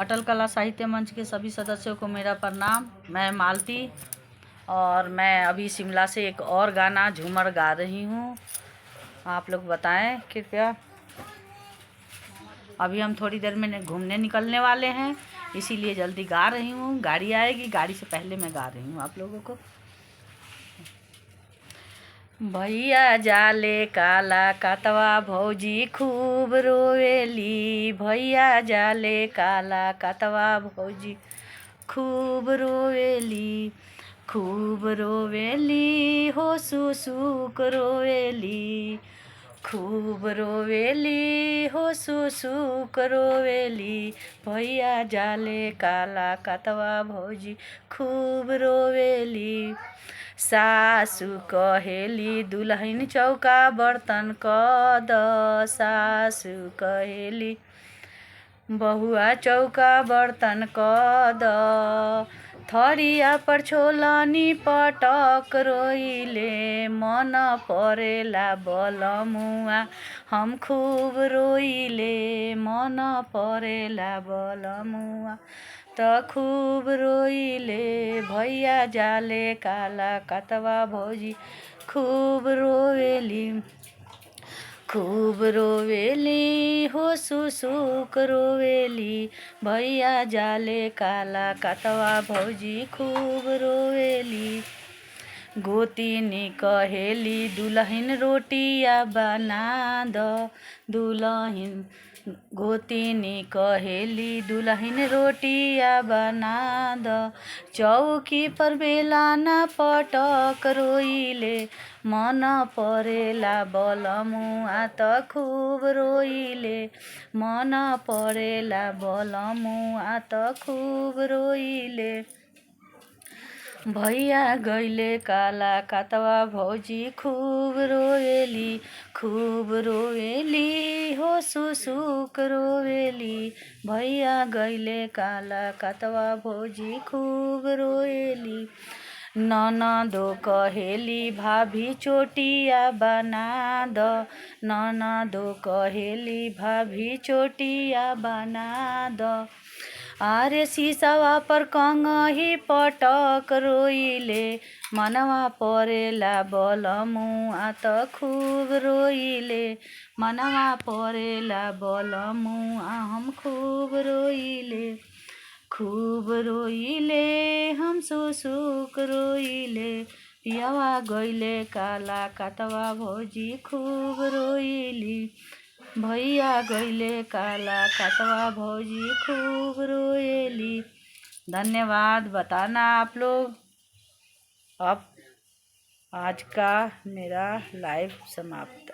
अटल कला साहित्य मंच के सभी सदस्यों को मेरा प्रणाम। मैं मालती और मैं अभी शिमला से एक और गाना झूमर गा रही हूँ। आप लोग बताएं कृपया। अभी हम थोड़ी देर में घूमने निकलने वाले हैं, इसीलिए जल्दी गा रही हूँ। गाड़ी आएगी, गाड़ी से पहले मैं गा रही हूँ आप लोगों को। भैया जाले काला कतवा भौजी खूब रोवेली। भैया जाले काला कतवा भौजी खूब रोवेली। खूब रोवेली हो सुसुक रोवेली। खूब रोवेली हो सुसुक रोवेली। भैया जाले काला कतवा भौजी खूब रोवेली। सासु कहेली दुल्हन चौका बर्तन क द। सासु कहेली बहुआ चौका बर्तन क द। थरिया पर छोलनी पटक रोइले। मन परेला बलमुआ हम खूब रोइले। मन परेला बलमुआ त खूब रोइले। भैया जाले काला कतवा भौजी खूब रोवेली। खूब रोवेली हो सुसुक रोवेली। भैया जाले काला कतवा भौजी खूब रोवेली। गोतिनी कहेली दुल्हन रोटिया बना द। दुल्हन गोतिनी कहेली दुल्हन रोटिया बना द। चौकी पर बेलाना पटक रोइले। मन परेला बलमुआ त खूब रोइले। मन परेला बलमुआ त खूब रोइले। भैया गइले काला कतवा भौजी खूब रोवेली। खूब रोवेली हो सुसुक रोवेली। भैया गइले काला कतवा भौजी खूब रोवेली। ननदो कहेली भाभी चोटिया बना द। ननदो कहेली भाभी चोटिया बना द। आरे शीशवा पर कंगही पटक रोइले। मनवा परेला बलमुआ त खूब रोइले। मनवा परेला बलमुआ हम खूब रोइले। खूब रोइले हम सुसुक रोइले। पियवा गइले काला कतवा भौजी खूब रोइली। भैया गइले काला कतवा भौजी खूब रोएली। धन्यवाद। बताना आप लोग। अब आज का मेरा लाइव समाप्त।